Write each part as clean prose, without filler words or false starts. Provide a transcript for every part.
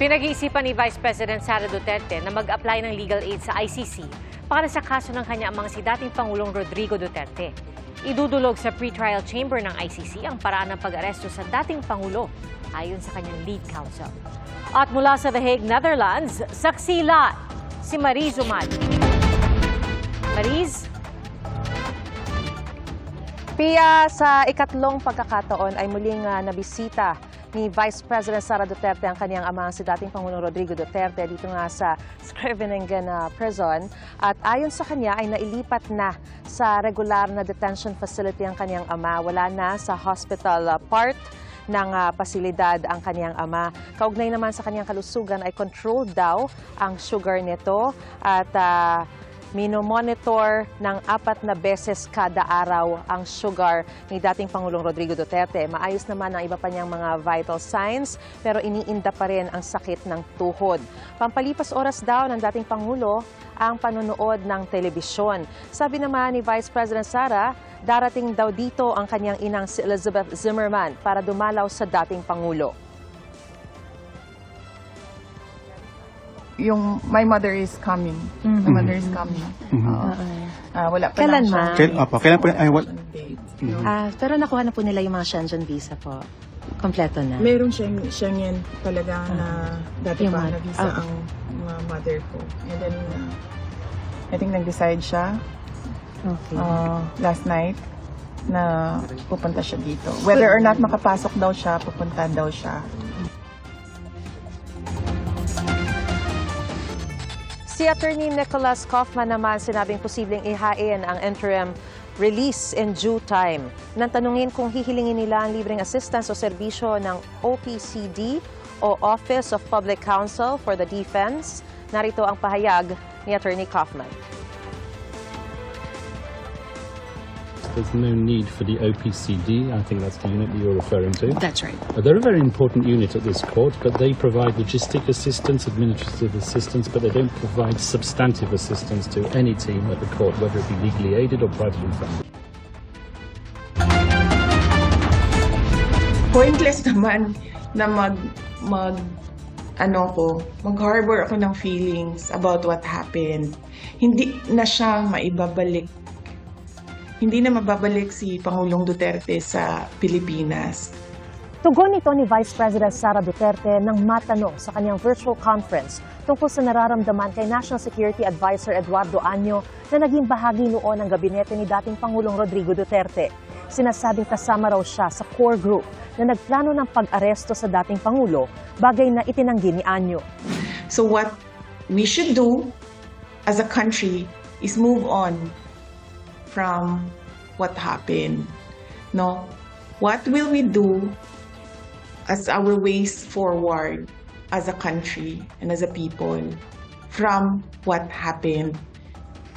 Pinag-iisipan ni Vice President Sara Duterte na mag-apply ng legal aid sa ICC para sa kaso ng kanyang amang si dating Pangulong Rodrigo Duterte. Idudulog sa pre-trial chamber ng ICC ang paraan ng pag-aresto sa dating Pangulo ayon sa kanyang lead counsel. At mula sa The Hague, Netherlands, saksi lahat si Mariz Umad. Mariz? Pia, sa ikatlong pagkakataon ay muling nabisita ni Vice President Sara Duterte ang kanyang ama si dating Pangulong Rodrigo Duterte dito nga sa Scriveningen Prison. At ayon sa kanya ay nailipat na sa regular na detention facility ang kanyang ama. Wala na sa hospital part ng pasilidad ang kanyang ama. Kaugnay naman sa kanyang kalusugan ay controlled daw ang sugar nito at minomonitor ng 4 beses kada araw ang sugar ni dating Pangulong Rodrigo Duterte. Maayos naman ang iba pa niyang mga vital signs pero iniinda pa rin ang sakit ng tuhod. Pampalipas oras daw ng dating Pangulo ang panonood ng telebisyon. Sabi naman ni Vice President Sara, darating daw dito ang kanyang inang si Elizabeth Zimmerman para dumalaw sa dating Pangulo. My mother is coming. My mother is coming. Wala pa Kailan lang ma? Kailan po? Pero nakuha na po nila yung mga Schengen visa po. Kompleto na. Meron Schengen talaga na dati Yung pa mother. na visa ang mother ko. And then, I think nag-decide siya last night na pupunta siya dito. Whether or not makapasok daw siya, pupunta daw siya. Si Attorney Nicholas Kaufman naman sinabing posibleng ihain ang interim release in due time. Nang tanungin kung hihilingin nila ang libreng assistance o serbisyo ng OPCD o Office of Public Counsel for the Defense, narito ang pahayag ni Attorney Kaufman. There's no need for the OPCD. I think that's the unit that you're referring to. That's right. They're a very important unit at this court, but they provide logistic assistance, administrative assistance, but they don't provide substantive assistance to any team at the court, whether it be legally aided or privately funded. Pointless naman na mag-harbor ako ng feelings about what happened. Hindi na siya maibabalik. Hindi na mababalik si Pangulong Duterte sa Pilipinas. Tugon nito ni Vice President Sara Duterte nang matanong sa kanyang virtual conference tungkol sa nararamdaman kay National Security Advisor Eduardo Año na naging bahagi noon ng gabinete ni dating Pangulong Rodrigo Duterte. Sinasabing kasama raw siya sa core group na nagplano ng pag-aresto sa dating Pangulo, bagay na itinanggi ni Año. So what we should do as a country is move on from what happened. No? What will we do as our ways forward as a country and as a people from what happened?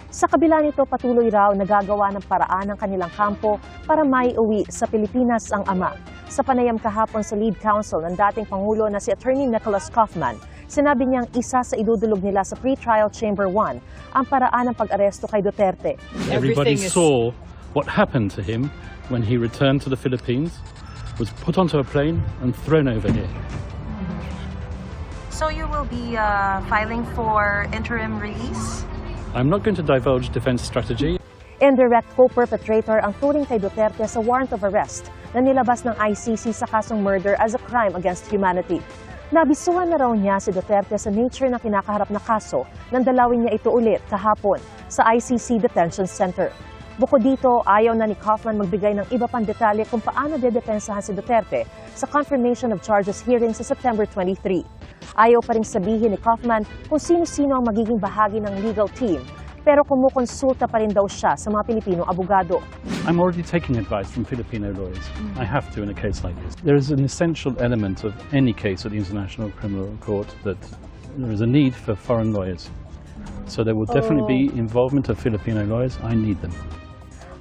Sa kabila nito, patuloy raw nagagawa ng paraan ng kanilang kampo para maiuwi sa Pilipinas ang ama. Sa panayam kahapon sa lead counsel ng dating Pangulo na si Attorney Nicholas Kaufman, sinabi niyang isa sa idudulog nila sa pre-trial chamber 1 ang paraan ng pag-aresto kay Duterte. Everybody saw what happened to him when he returned to the Philippines, was put onto a plane and thrown over here. So you will be filing for interim release? I'm not going to divulge defense strategy. Indirect co-perpetrator ang turing kay Duterte sa warrant of arrest na nilabas ng ICC sa kasong murder as a crime against humanity. Nabisuhan na raw niya si Duterte sa nature ng kinakaharap na kaso nang dalawin niya ito ulit kahapon sa ICC Detention Center. Bukod dito, ayaw na ni Kaufman magbigay ng iba pang detalye kung paano dedepensahan si Duterte sa confirmation of charges hearing sa September 23. Ayaw pa rin sabihin ni Kaufman kung sino-sino ang magiging bahagi ng legal team, pero kumukonsulta pa rin daw siya sa mga Pilipinong abogado. I'm already taking advice from Filipino lawyers. I have to in a case like this. There is an essential element of any case at the International Criminal Court that there is a need for foreign lawyers. So there will definitely be involvement of Filipino lawyers. I need them.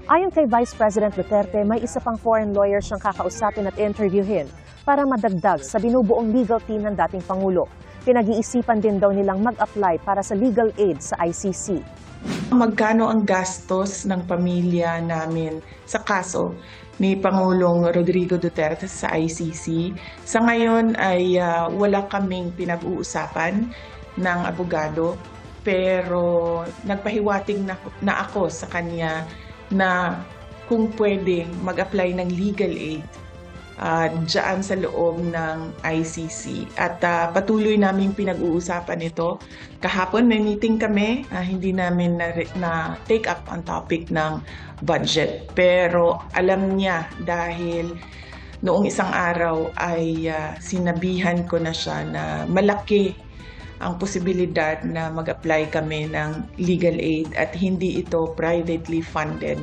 Ayon kay Vice President Duterte, may isa pang foreign lawyer siyang kakausapin at interviewin para madagdag sa binubuong legal team ng dating Pangulo. Pinag-iisipan din daw nilang mag-apply para sa legal aid sa ICC. Magkano ang gastos ng pamilya namin sa kaso? ni Pangulong Rodrigo Duterte sa ICC. Sa ngayon ay wala kaming pinag-uusapan ng abogado, pero nagpahiwatig na ako sa kanya na kung pwedeng mag-apply ng legal aid dyan sa loob ng ICC. At patuloy naming pinag-uusapan ito. Kahapon may meeting kami, hindi namin na take up ang topic ng budget. Pero alam niya dahil noong isang araw ay sinabihan ko na siya na malaki ang posibilidad na mag-apply kami ng legal aid at hindi ito privately funded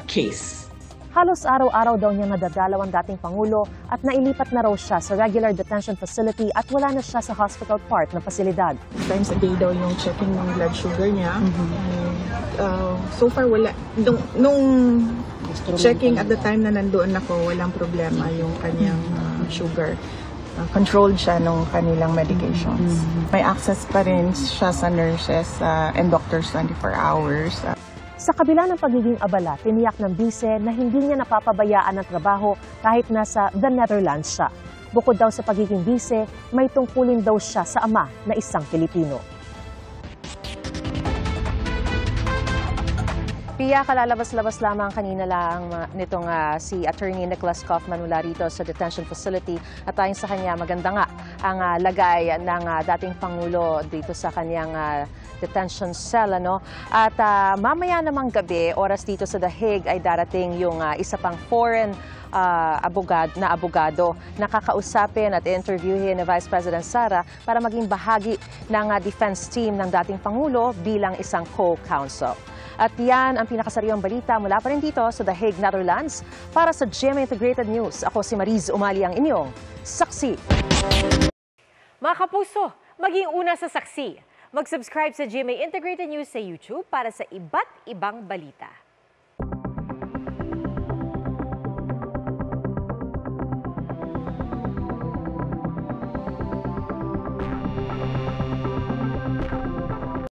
case. Halos araw-araw daw niya nadadalaw ang dating Pangulo at nailipat na raw siya sa regular detention facility at wala na siya sa hospital part ng pasilidad. Times a day daw yung checking ng blood sugar niya. So far, wala. Nung checking at the time na nandoon ako, walang problema yung kanyang sugar. Controlled siya nung kanilang medications. May access pa rin siya sa nurses and doctors 24 hours. Sa kabila ng pagiging abala, tiniyak ng bise na hindi niya napapabayaan ang trabaho kahit nasa the Netherlands siya. Bukod daw sa pagiging bise, may tungkulin daw siya sa ama na isang Pilipino. Pia, kalalabas-labas lamang kanina lang nitong si Attorney Nicholas Kaufman mula rito sa detention facility at ayon sa kanya maganda nga ang lagay ng dating Pangulo dito sa kanyang detention cell. At mamaya namang gabi, oras dito sa The Hague ay darating yung isa pang foreign abogado na kakausapin at interviewin ni Vice President Sara para maging bahagi ng defense team ng dating Pangulo bilang isang co-counsel. At yan ang pinakasariwang balita mula pa rin dito sa The Hague, Netherlands. Para sa GMA Integrated News, ako si Mariz Umali ang inyong saksi. Mga kapuso, maging una sa saksi. Mag-subscribe sa GMA Integrated News sa YouTube para sa iba't ibang balita.